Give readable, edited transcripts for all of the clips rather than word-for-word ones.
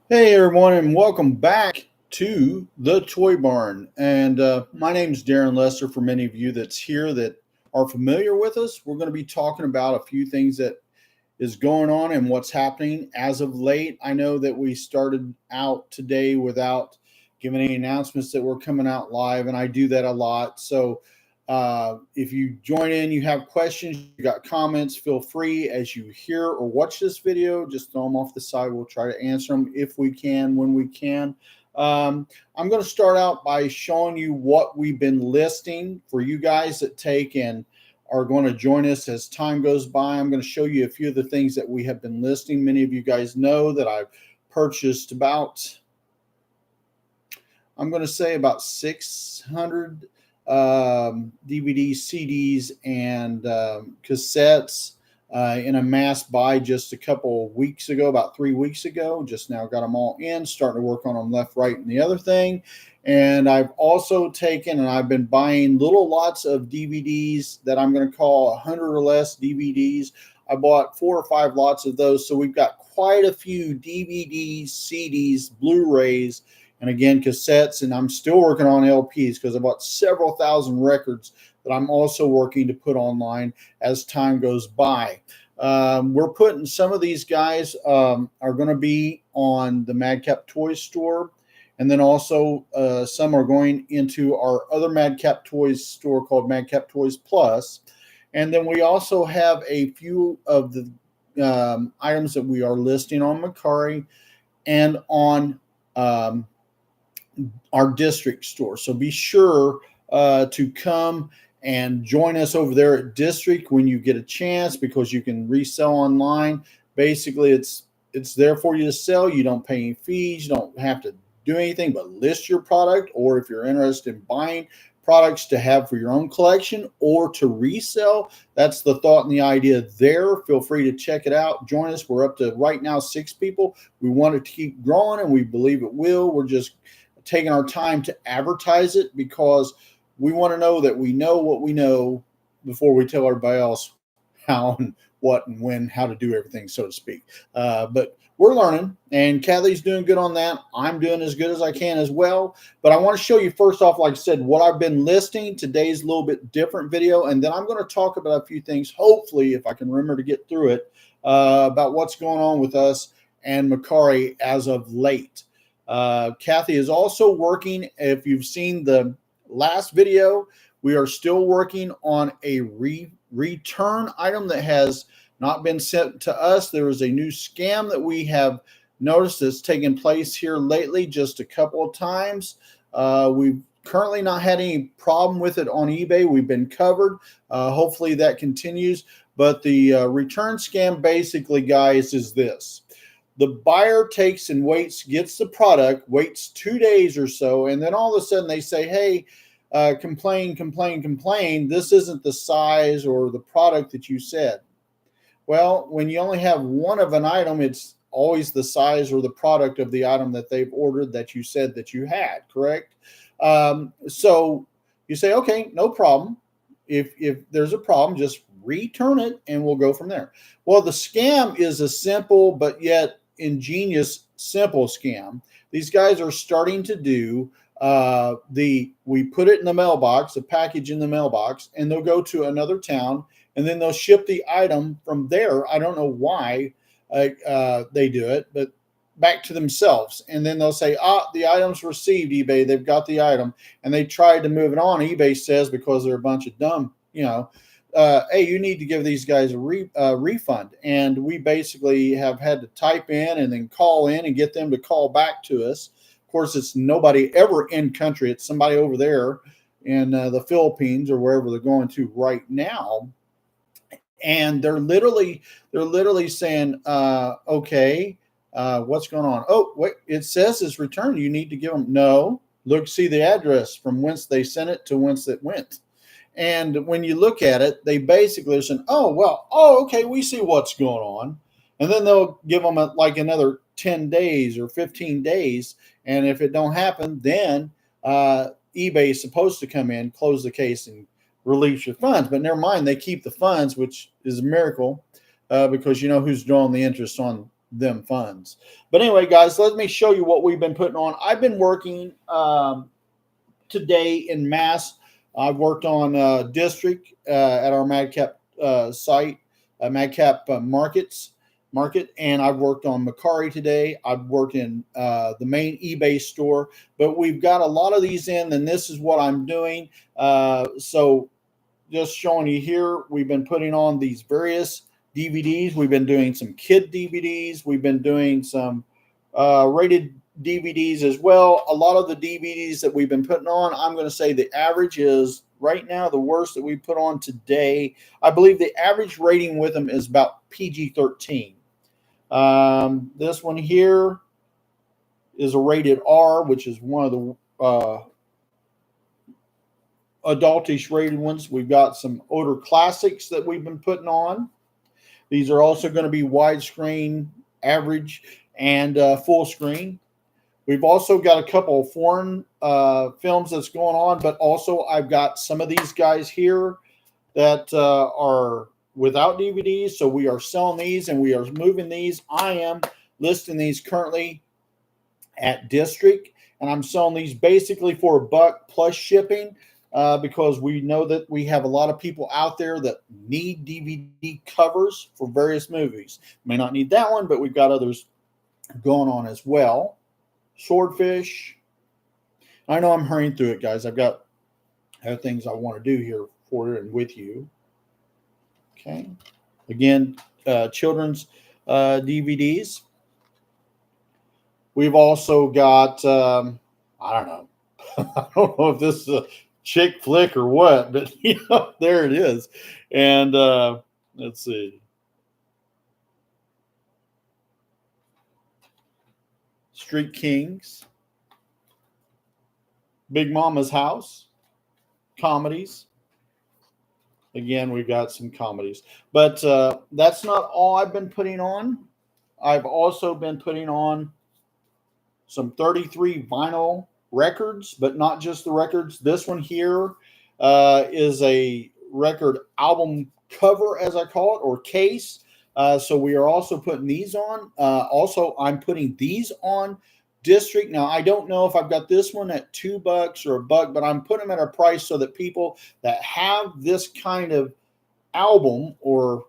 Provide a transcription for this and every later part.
Hey everyone, and welcome back to the Toy Barn. And my name is Daren Lester. For many of you that's here that are familiar with us, we're going to be talking about a few things that is going on and what's happening as of late. I know that we started out today without giving any announcements that we're coming out live, and I do that a lot. So if you join in, you have questions, you got comments, feel free as you hear or watch this video, just throw them off the side. We'll try to answer them if we can, when we can. I'm going to start out by showing you what we've been listing for you guys that take and are going to join us as time goes by. I'm going to show you a few of the things that we have been listing. Many of you guys know that I've purchased I'm going to say about 600 DVDs, CDs, and cassettes in a mass buy just a couple of weeks ago, about 3 weeks ago. Just now got them all in, starting to work on them left, right, and the other thing. And I've also taken and I've been buying little lots of DVDs that I'm going to call 100 or less DVDs. I bought 4 or 5 lots of those. So we've got quite a few DVDs, CDs, Blu-rays, and again, cassettes. And I'm still working on LPs because I bought several thousand records that I'm also working to put online as time goes by. We're putting some of these guys are going to be on the Madcap Toy Store. And then also some are going into our other Madcap Toys store called Madcap Toys Plus. And then we also have a few of the items that we are listing on Macari and on our district store. So be sure to come and join us over there at district when you get a chance, because you can resell online. Basically, it's there for you to sell. You don't pay any fees. You don't have to do anything but list your product, or if you're interested in buying products to have for your own collection or to resell, that's the thought and the idea there. Feel free to check it out. Join us. We're up to right now 6 people. We want to keep growing, and we believe it will. We're just taking our time to advertise it because we want to know that we know what we know before we tell everybody else how and what and when, how to do everything, so to speak. But we're learning, and Kathy's doing good on that. I'm doing as good as I can as well. But I want to show you first off, like I said, what I've been listing. Today's a little bit different video, and then I'm going to talk about a few things, hopefully, if I can remember to get through it, about what's going on with us and Macari as of late. Kathy is also working. If you've seen the last video, we are still working on a return item that has not been sent to us. There is a new scam that we have noticed that's taken place here lately, just a couple of times. We've currently not had any problem with it on eBay. We've been covered. Hopefully that continues. But the return scam basically, guys, is this. The buyer takes and waits, gets the product, waits 2 days or so, and then all of a sudden they say, hey, complain. This isn't the size or the product that you said. Well, when you only have one of an item, it's always the size or the product of the item that they've ordered that you said that you had, correct? So you say, okay, no problem. If there's a problem, just return it and we'll go from there. Well, the scam is a simple but yet ingenious simple scam. These guys are starting to do we put it in the mailbox, a package in the mailbox, and they'll go to another town and then they'll ship the item from there. I don't know why they do it, but back to themselves. And then they'll say, the item's received, eBay. They've got the item. And they tried to move it on. eBay says, because they're a bunch of dumb, hey, you need to give these guys a refund. And we basically have had to type in and then call in and get them to call back to us. Of course, it's nobody ever in country. It's somebody over there in the Philippines or wherever they're going to right now. And they're literally saying, okay, what's going on? Oh, wait, it says it's returned. You need to give them. No, look, see the address from whence they sent it to whence it went. And when you look at it, they basically are saying, okay, we see what's going on. And then they'll give them like another 10 days or 15 days. And if it don't happen, then eBay is supposed to come in, close the case, and release your funds. But never mind, they keep the funds, which is a miracle because you know who's drawing the interest on them funds. But anyway, guys, let me show you what we've been putting on. I've been working today in Mass. I've worked on District at our Madcap site, Madcap Market, and I've worked on Macari today. I've worked in the main eBay store, but we've got a lot of these in, and this is what I'm doing. So just showing you here, we've been putting on these various DVDs. We've been doing some kid DVDs. We've been doing some rated DVDs as well. A lot of the DVDs that we've been putting on, I'm going to say the average is right now the worst that we put on today. I believe the average rating with them is about PG-13. This one here is a rated R, which is one of the adultish rated ones. We've got some older classics that we've been putting on. These are also going to be widescreen, average, and full screen. We've also got a couple of foreign films that's going on, but also I've got some of these guys here that are without DVDs. So we are selling these and we are moving these. I am listing these currently at District, and I'm selling these basically for $1 plus shipping. Because we know that we have a lot of people out there that need DVD covers for various movies. May not need that one, but we've got others going on as well. Swordfish. I know I'm hurrying through it, guys. I've got other things I want to do here for you and with you. Okay. Again, children's DVDs. We've also got, I don't know. I don't know if this is a chick flick or what, but there it is. And let's see. Street Kings, Big Mama's House, comedies. Again, we've got some comedies, but that's not all I've been putting on. I've also been putting on some 33 vinyl records, but not just the records. This one here is a record album cover, as I call it, or case. So we are also putting these on. Also, I'm putting these on District. Now, I don't know if I've got this one at $2 or $1, but I'm putting them at a price so that people that have this kind of album or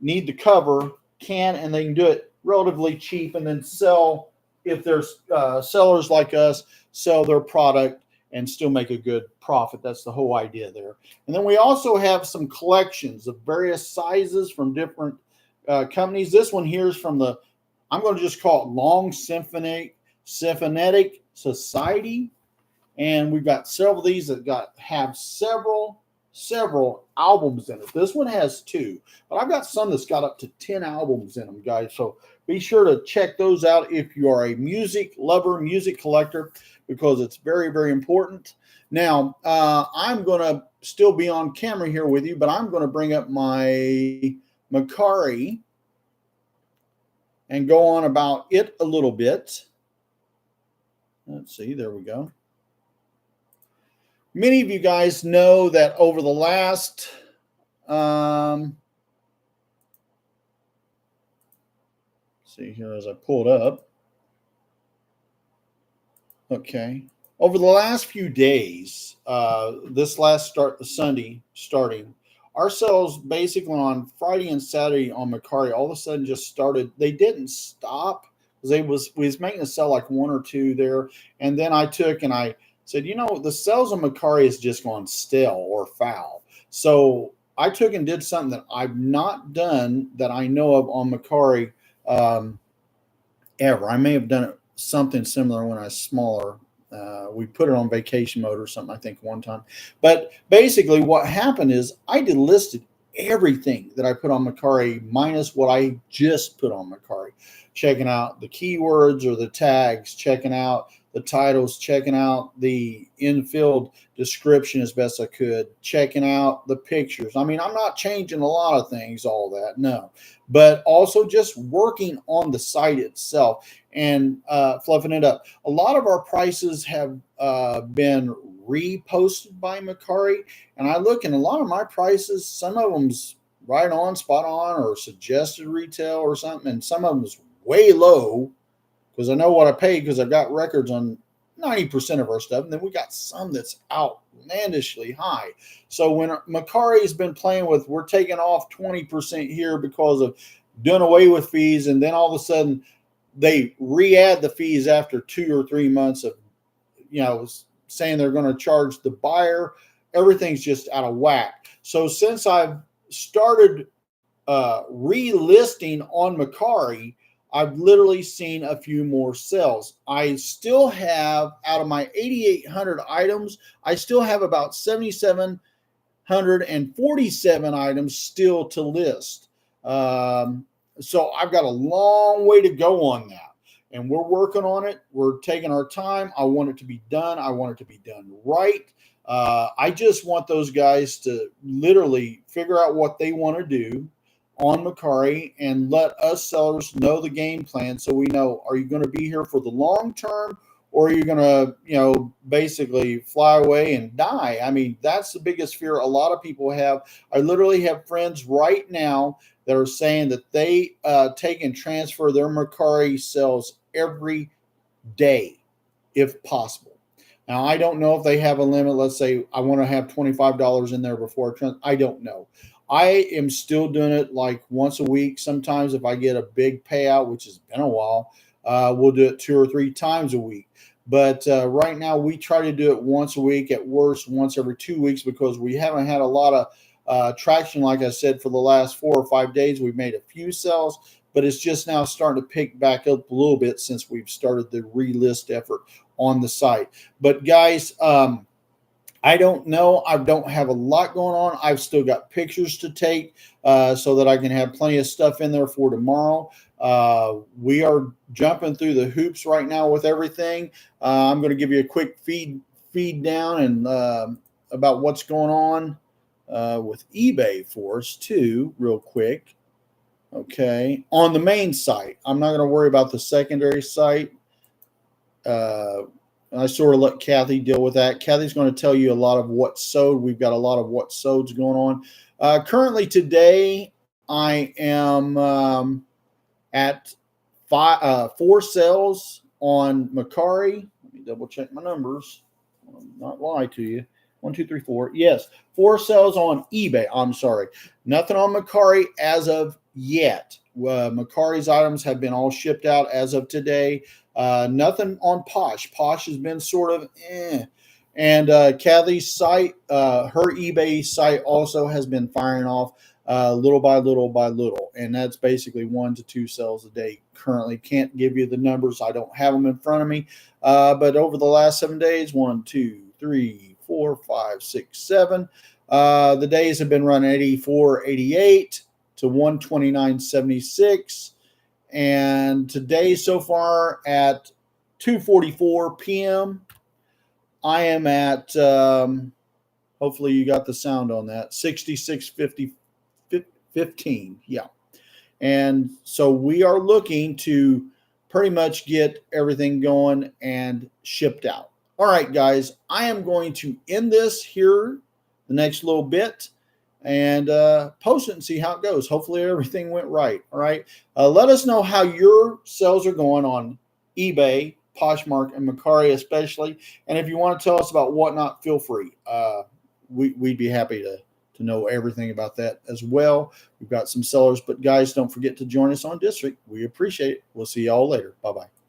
need the cover can, and they can do it relatively cheap and then sell. If there's sellers like us, sell their product and still make a good profit. That's the whole idea there. And then we also have some collections of various sizes from different companies. This one here is from the, I'm going to just call it Long Symphonic Society. And we've got several of these that have several albums in it. This one has 2, but I've got some that's got up to 10 albums in them, guys. So be sure to check those out if you are a music lover, music collector, because it's very, very important. Now, I'm going to still be on camera here with you, but I'm going to bring up my Macari and go on about it a little bit. Let's see, there we go. Many of you guys know that over the last see here as I pull it up. Okay. Over the last few days, this last Sunday starting, our sales basically on Friday and Saturday on Macari all of a sudden just started. They didn't stop because we was making a sell like 1 or 2 there. And then I took and I said, the sales on Macari is just gone stale or foul. So I took and did something that I've not done that I know of on Macari ever. I may have done it something similar when I was smaller. We put it on vacation mode or something, I think, one time. But basically what happened is I delisted everything that I put on Macari minus what I just put on Macari. Checking out the keywords or the tags, checking out the titles, checking out the infield description as best I could, checking out the pictures. I mean, I'm not changing a lot of things, all that, no. But also just working on the site itself and fluffing it up. A lot of our prices have been reposted by Macari, and I look and a lot of my prices, some of them's right on, spot on, or suggested retail or something, and some of them's way low because I know what I paid because I've got records on 90% of our stuff. And then we got some that's outlandishly high. So when Macari's been playing with, we're taking off 20% here because of doing away with fees. And then all of a sudden they re-add the fees after 2 or 3 months of, saying they're going to charge the buyer. Everything's just out of whack. So since I've started relisting on Macari, I've literally seen a few more sales. I still have, out of my 8,800 items, I still have about 7,747 items still to list. So I've got a long way to go on that. And we're working on it. We're taking our time. I want it to be done. I want it to be done right. I just want those guys to literally figure out what they want to do on Macari and let us sellers know the game plan so we know, are you going to be here for the long term or are you going to, basically fly away and die? I mean, that's the biggest fear a lot of people have. I literally have friends right now that are saying that they take and transfer their Macari sales every day if possible. Now, I don't know if they have a limit. Let's say I want to have $25 in there before I don't know. I am still doing it like once a week. Sometimes if I get a big payout, which has been a while, we'll do it 2 or 3 times a week. But right now we try to do it once a week, at worst once every 2 weeks, because we haven't had a lot of traction. Like I said, for the last 4 or 5 days, we've made a few sales, but it's just now starting to pick back up a little bit since we've started the relist effort on the site. But guys, I don't know. I don't have a lot going on. I've still got pictures to take so that I can have plenty of stuff in there for tomorrow. We are jumping through the hoops right now with everything. I'm going to give you a quick feed down and about what's going on with eBay for us too, real quick. Okay, on the main site. I'm not going to worry about the secondary site. I sort of let Kathy deal with that. Kathy's going to tell you a lot of what's sold. We've got a lot of what's sold going on. Currently today, I am at 4 sales on Macari. Let me double check my numbers. I'll not lie to you. 1, 2, 3, 4. Yes, 4 sales on eBay. I'm sorry. Nothing on Macari as of yet. Macari's items have been all shipped out as of today. Nothing on Posh. Posh has been sort of And Kathy's site, her eBay site also has been firing off little by little by little. And that's basically 1 to 2 sales a day. Currently can't give you the numbers. I don't have them in front of me. But over the last 7 days, 1, 2, 3, 4, 5, 6, 7. The days have been running 84.88 to 129.76. And today so far at 2:44 p.m., I am at, hopefully you got the sound on that, 66.15. Yeah. And so we are looking to pretty much get everything going and shipped out. All right, guys, I am going to end this here the next little bit and post it and see how it goes. Hopefully everything went right. All right. Let us know how your sales are going on eBay, Poshmark, and Macari especially. And if you want to tell us about whatnot, feel free. We'd be happy to know everything about that as well. We've got some sellers, but guys, don't forget to join us on District. We appreciate it. We'll see y'all later. Bye-bye.